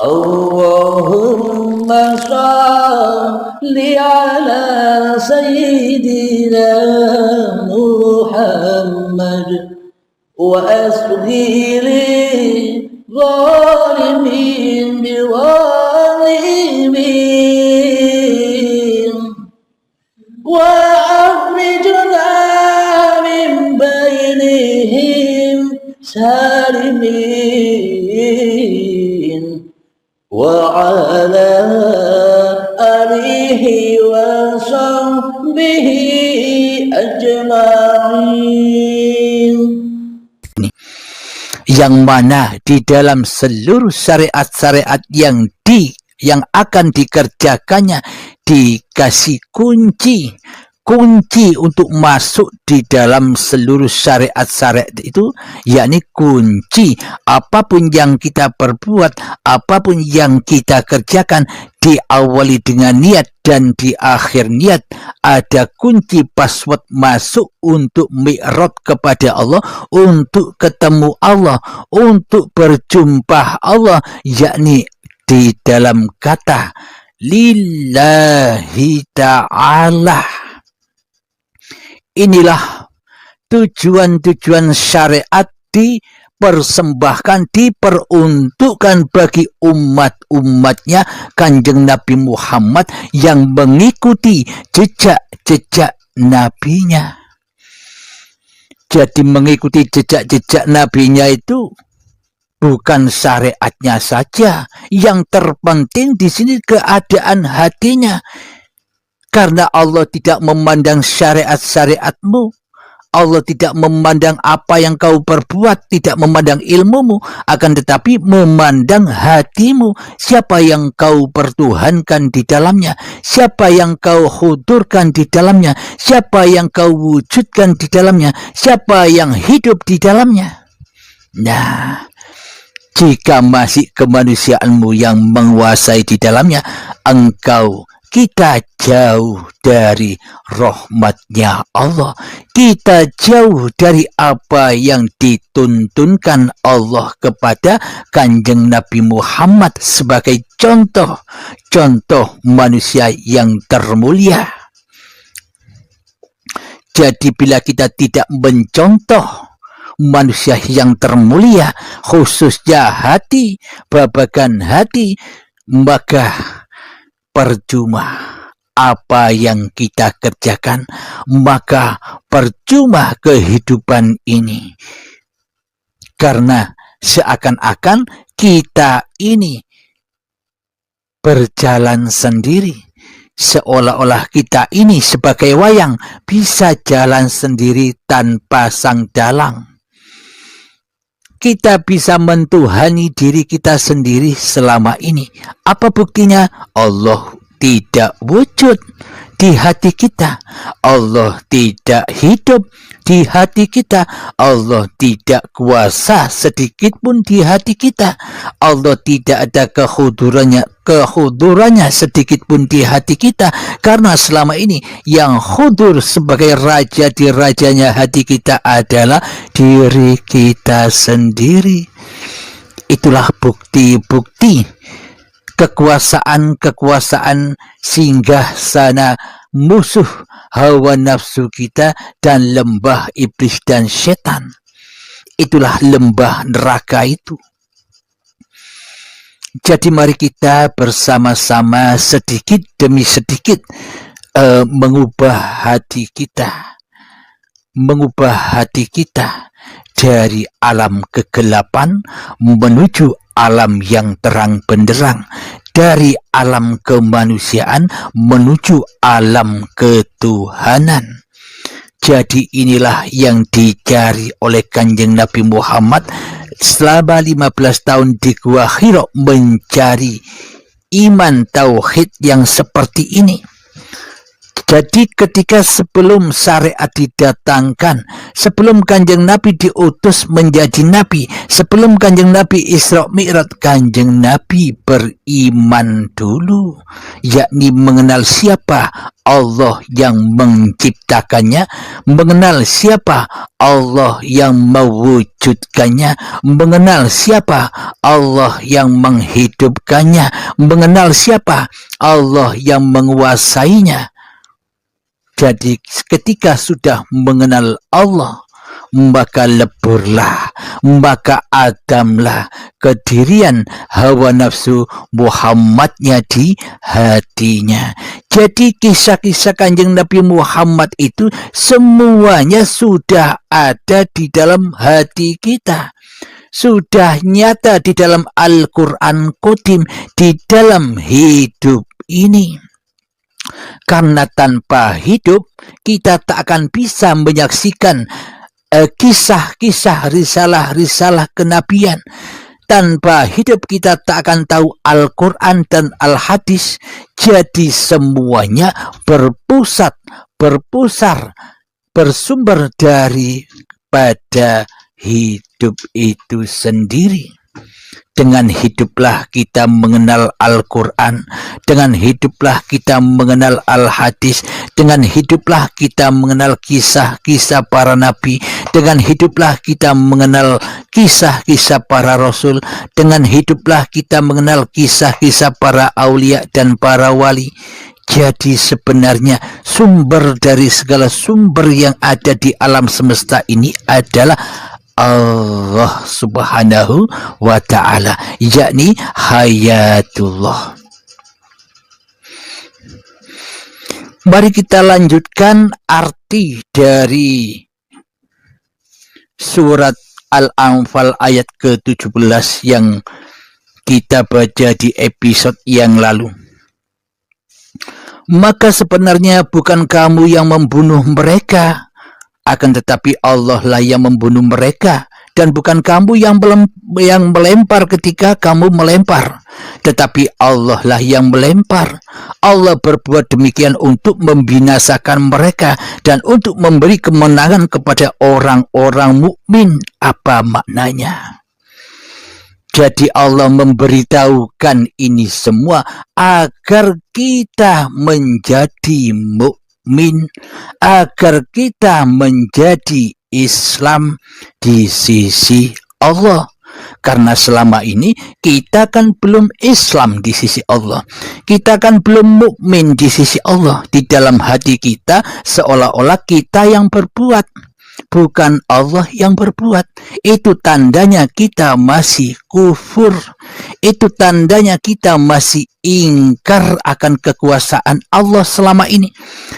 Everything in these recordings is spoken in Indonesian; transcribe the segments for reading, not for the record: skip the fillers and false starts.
Allahumma salli ala sayyidina Muhammad wa asghiri zalimin biwalimin wa akhrijna min bainihim salimin wa ala alihi wa sahbihi ajma'in. Yang mana di dalam seluruh syariat-syariat yang akan dikerjakannya dikasih kunci untuk masuk di dalam seluruh syariat-syariat itu, yakni kunci apapun yang kita perbuat, apapun yang kita kerjakan, diawali dengan niat dan di akhir niat ada kunci password masuk untuk mi'raj kepada Allah, untuk ketemu Allah, untuk berjumpa Allah, yakni di dalam kata lillahi ta'ala. Inilah tujuan-tujuan syariat dipersembahkan, diperuntukkan bagi umat-umatnya Kanjeng Nabi Muhammad yang mengikuti jejak-jejak nabinya. Jadi mengikuti jejak-jejak nabinya itu bukan syariatnya saja, yang terpenting di sini keadaan hatinya. Karena Allah tidak memandang syariat-syariatmu, Allah tidak memandang apa yang kau perbuat, tidak memandang ilmumu, akan tetapi memandang hatimu. Siapa yang kau pertuhankan di dalamnya, siapa yang kau hudurkan di dalamnya, siapa yang kau wujudkan di dalamnya, siapa yang hidup di dalamnya. Nah, jika masih kemanusiaanmu yang menguasai di dalamnya, kita jauh dari rahmatnya Allah. Kita jauh dari apa yang dituntunkan Allah kepada Kanjeng Nabi Muhammad sebagai contoh manusia yang termulia. Jadi bila kita tidak mencontoh manusia yang termulia, khususnya hati, babagan hati, maka percuma apa yang kita kerjakan, maka percuma kehidupan ini. Karena seakan-akan kita ini berjalan sendiri, seolah-olah kita ini sebagai wayang bisa jalan sendiri tanpa sang dalang. Kita bisa mentuhani diri kita sendiri selama ini. Apa buktinya? Allah tidak wujud di hati kita. Allah tidak hidup di hati kita. Allah tidak kuasa sedikit pun di hati kita. Allah tidak ada kehudurannya sedikit pun di hati kita. Karena selama ini yang hudur sebagai raja di rajanya hati kita adalah diri kita sendiri. Itulah bukti-bukti kekuasaan singgah sana musuh hawa nafsu kita dan lembah iblis dan setan. Itulah lembah neraka itu. Jadi mari kita bersama-sama sedikit demi sedikit mengubah hati kita dari alam kegelapan menuju alam yang terang benderang, dari alam kemanusiaan menuju alam ketuhanan. Jadi inilah yang dicari oleh Kanjeng Nabi Muhammad selama 15 tahun di Gua Hira, mencari iman tauhid yang seperti ini. Jadi ketika sebelum syariat didatangkan, sebelum Kanjeng Nabi diutus menjadi Nabi, sebelum Kanjeng Nabi Isra Mi'raj, Kanjeng Nabi beriman dulu, yakni mengenal siapa Allah yang menciptakannya, mengenal siapa Allah yang mewujudkannya, mengenal siapa Allah yang menghidupkannya, mengenal siapa Allah yang menguasainya. Jadi ketika sudah mengenal Allah, maka leburlah, maka adamlah kedirian hawa nafsu Muhammadnya di hatinya. Jadi kisah-kisah Kanjeng Nabi Muhammad itu semuanya sudah ada di dalam hati kita. Sudah nyata di dalam Al-Quran Qadim, di dalam hidup ini. Karena tanpa hidup kita tak akan bisa menyaksikan kisah-kisah risalah-risalah kenabian. Tanpa hidup kita tak akan tahu Al-Quran dan Al-Hadis. Jadi semuanya berpusar, bersumber daripada hidup itu sendiri. Dengan hiduplah kita mengenal Al-Quran, dengan hiduplah kita mengenal Al-Hadis, dengan hiduplah kita mengenal kisah-kisah para nabi, dengan hiduplah kita mengenal kisah-kisah para rasul, dengan hiduplah kita mengenal kisah-kisah para aulia dan para wali. Jadi sebenarnya sumber dari segala sumber yang ada di alam semesta ini adalah Allah Subhanahu wa ta'ala, yakni hayatullah. Mari kita lanjutkan arti dari surat Al-Anfal ayat ke-17 yang kita baca di episode yang lalu. Maka sebenarnya bukan kamu yang membunuh mereka, akan tetapi Allah lah yang membunuh mereka, dan bukan kamu yang melempar ketika kamu melempar, tetapi Allah lah yang melempar. Allah berbuat demikian untuk membinasakan mereka dan untuk memberi kemenangan kepada orang-orang mukmin. Apa maknanya? Jadi Allah memberitahukan ini semua agar kita menjadi mukmin, agar kita menjadi Islam di sisi Allah. Karena selama ini kita kan belum Islam di sisi Allah, kita kan belum mukmin di sisi Allah. Di dalam hati kita seolah-olah kita yang berbuat, bukan Allah yang berbuat. Itu tandanya kita masih kufur. Itu tandanya kita masih ingkar akan kekuasaan Allah selama ini.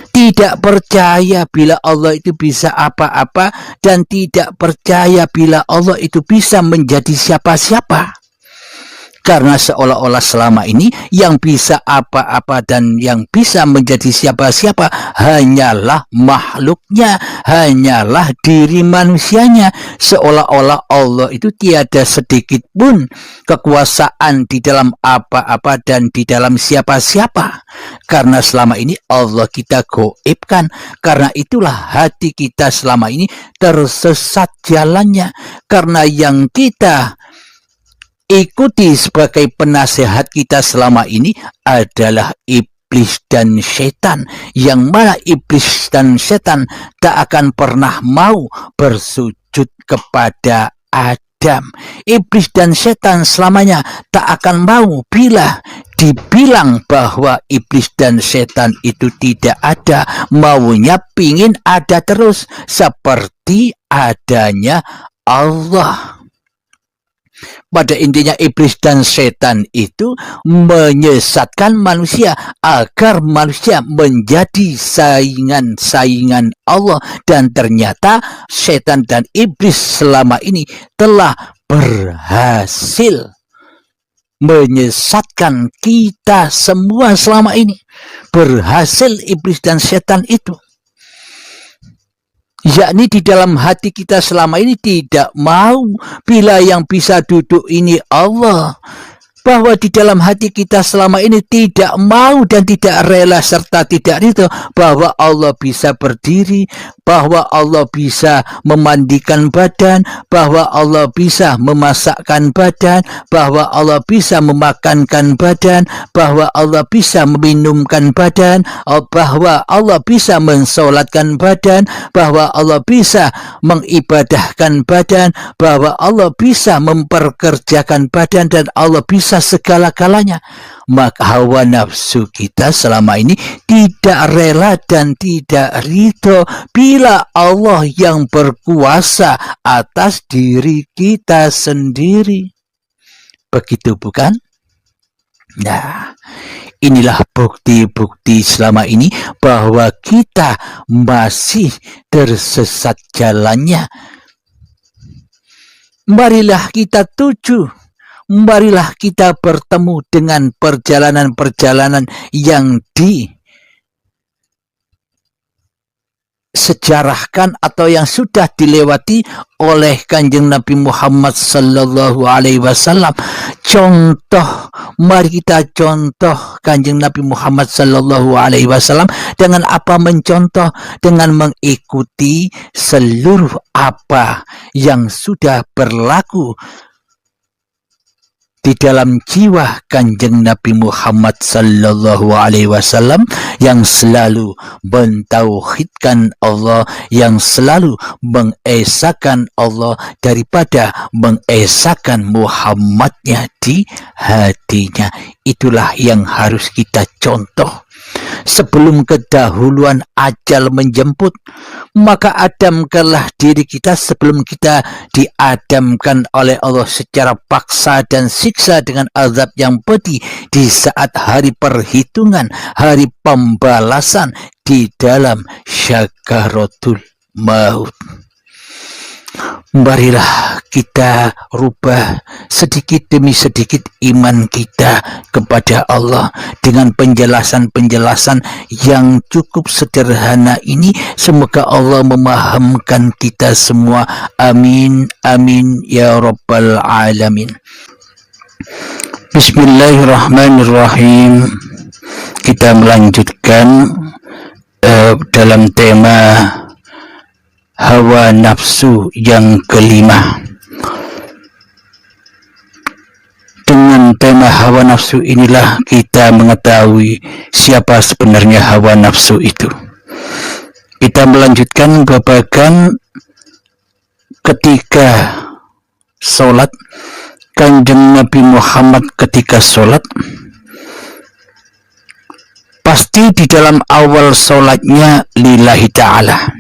Tidak percaya bila Allah itu bisa apa-apa, dan tidak percaya bila Allah itu bisa menjadi siapa-siapa. Karena seolah-olah selama ini yang bisa apa-apa dan yang bisa menjadi siapa-siapa hanyalah makhluknya, hanyalah diri manusianya. Seolah-olah Allah itu tiada sedikit pun kekuasaan di dalam apa-apa dan di dalam siapa-siapa. Karena selama ini Allah kita goibkan. Karena itulah hati kita selama ini tersesat jalannya. Karena yang kita ikuti sebagai penasehat kita selama ini adalah iblis dan setan, yang mana iblis dan setan tak akan pernah mau bersujud kepada Adam. Iblis dan setan selamanya tak akan mau bila dibilang bahwa iblis dan setan itu tidak ada. Maunya pingin ada terus seperti adanya Allah. Pada intinya iblis dan setan itu menyesatkan manusia agar manusia menjadi saingan-saingan Allah. Dan ternyata setan dan iblis selama ini telah berhasil menyesatkan kita semua selama ini. Berhasil iblis dan setan itu, yakni di dalam hati kita selama ini tidak mau bila yang bisa duduk ini Allah. bahwa di dalam hati kita selama ini tidak mau dan tidak rela serta tidak ridho bahwa Allah bisa berdiri, bahwa Allah bisa memandikan badan, bahwa Allah bisa memasakkan badan, bahwa Allah bisa memakankan badan, bahwa Allah bisa meminumkan badan, bahwa Allah bisa mensolatkan badan, bahwa Allah bisa mengibadahkan badan, bahwa Allah bisa memperkerjakan badan, dan Allah bisa segala-galanya. Maka hawa nafsu kita selama ini tidak rela dan tidak ridho bila Allah yang berkuasa atas diri kita sendiri. Begitu bukan? Nah, inilah bukti-bukti selama ini bahwa kita masih tersesat jalannya. Marilah kita tuju, marilah kita bertemu dengan perjalanan-perjalanan yang disejarahkan atau yang sudah dilewati oleh Kanjeng Nabi Muhammad sallallahu alaihi wasallam. Contoh, mari kita contoh Kanjeng Nabi Muhammad sallallahu alaihi wasallam dengan apa? Mencontoh dengan mengikuti seluruh apa yang sudah berlaku di dalam jiwa Kanjeng Nabi Muhammad sallallahu alaihi wasallam yang selalu mentauhidkan Allah, yang selalu mengesahkan Allah daripada mengesahkan Muhammadnya di hatinya. Itulah yang harus kita contoh. Sebelum kedahuluan ajal menjemput, maka adamkanlah diri kita sebelum kita diadamkan oleh Allah secara paksa dan siksa dengan azab yang pedih di saat hari perhitungan, hari pembalasan di dalam syakaratul maut. Marilah kita rubah sedikit demi sedikit iman kita kepada Allah dengan penjelasan-penjelasan yang cukup sederhana ini. Semoga Allah memahamkan kita semua. Amin, amin ya rabbal alamin. Bismillahirrahmanirrahim. Kita melanjutkan dalam tema hawa nafsu yang kelima. Dengan tema hawa nafsu inilah kita mengetahui siapa sebenarnya hawa nafsu itu. Kita melanjutkan babagan ketika sholat. Kanjeng Nabi Muhammad ketika sholat, pasti di dalam awal sholatnya lillahi ta'ala.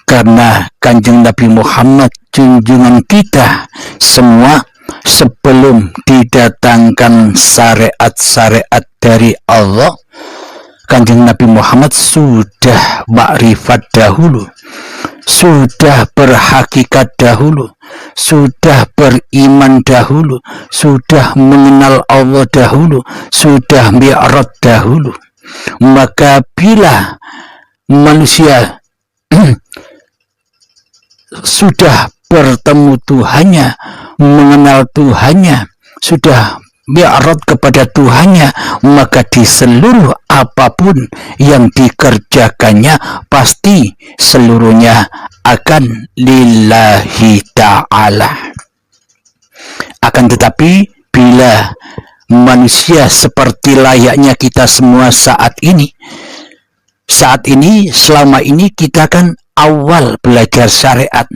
Karena Kanjeng Nabi Muhammad junjungan kita semua, sebelum didatangkan syariat-syariat dari Allah, Kanjeng Nabi Muhammad sudah makrifat dahulu, sudah berhakikat dahulu, sudah beriman dahulu, sudah mengenal Allah dahulu, sudah mi'raj dahulu. Maka bila manusia sudah bertemu Tuhannya, mengenal Tuhannya, sudah mi'raj kepada Tuhannya, maka di seluruh apapun yang dikerjakannya pasti seluruhnya akan lillahi ta'ala. Akan tetapi bila manusia seperti layaknya kita semua saat ini selama ini kita kan awal belajar syariat,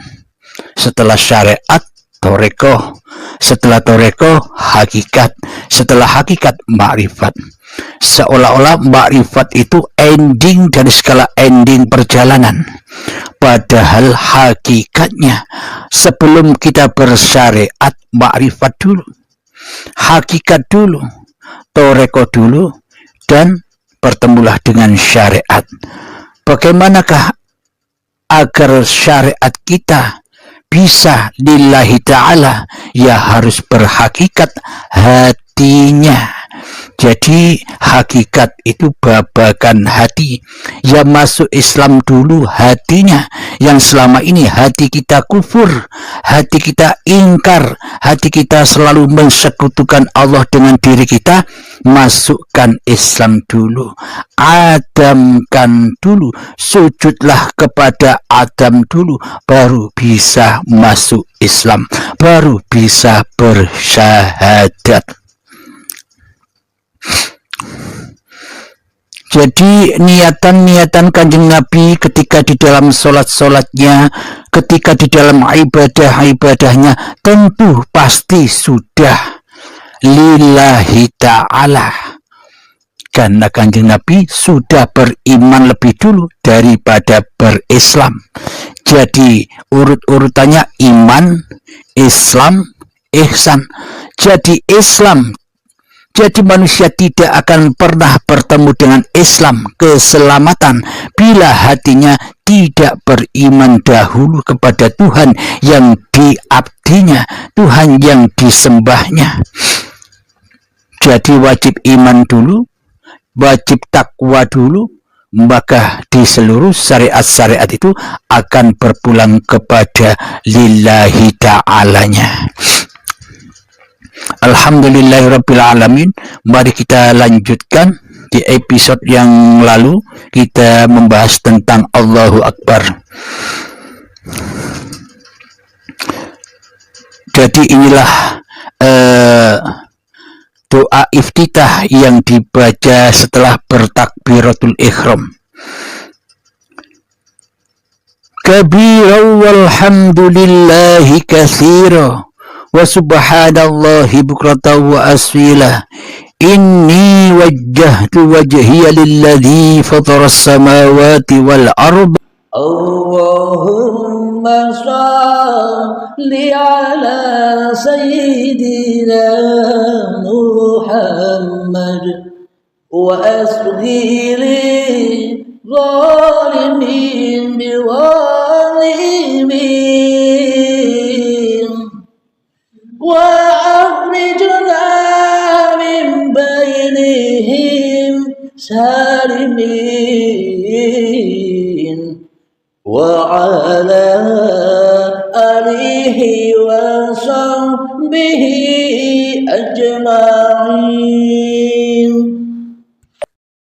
setelah syariat torekoh, setelah torekoh hakikat, setelah hakikat makrifat. Seolah-olah makrifat itu ending dari segala ending perjalanan. Padahal hakikatnya sebelum kita bersyariat, makrifat dulu, hakikat dulu, torekoh dulu, dan bertemulah dengan syariat. Bagaimanakah agar syariat kita bisa lillahi ta'ala? Ya harus berhakikat hatinya. Jadi hakikat itu babakan hati. Ya masuk Islam dulu hatinya. Yang selama ini hati kita kufur, hati kita ingkar, hati kita selalu mensekutukan Allah dengan diri kita. Masukkan Islam dulu, adamkan dulu, sujudlah kepada Adam dulu, baru bisa masuk Islam, baru bisa bersyahadat. Jadi niatan-niatan Kanjeng Nabi ketika di dalam solat-solatnya, ketika di dalam ibadah-ibadahnya, tentu pasti sudah lillahi ta'ala. Karena Kanjeng Nabi sudah beriman lebih dulu daripada berislam. Jadi urut-urutannya iman, Islam, ihsan. Jadi Islam, jadi manusia tidak akan pernah bertemu dengan Islam, keselamatan, bila hatinya tidak beriman dahulu kepada Tuhan yang diabdinya, Tuhan yang disembahnya. Jadi wajib iman dulu, wajib takwa dulu, maka di seluruh syariat-syariat itu akan berpulang kepada lillahi ta'alanya. Alhamdulillahirrabbilalamin. Mari kita lanjutkan. Di episode yang lalu kita membahas tentang Allahu Akbar. Jadi inilah doa iftitah yang dibaca setelah bertakbiratul ihram. Kabira walhamdulillahi katsira wa subhanallahi bukratan wa asila. Inni wajjahtu wajhiya lilladzi fataras samawati wal ardh. Allahumma salli ala sayyidina Muhammad wa asghili zalimin biwalimin wa akhrijna min bainihim salimin wa ala alihi wa sahbihi ajma'in.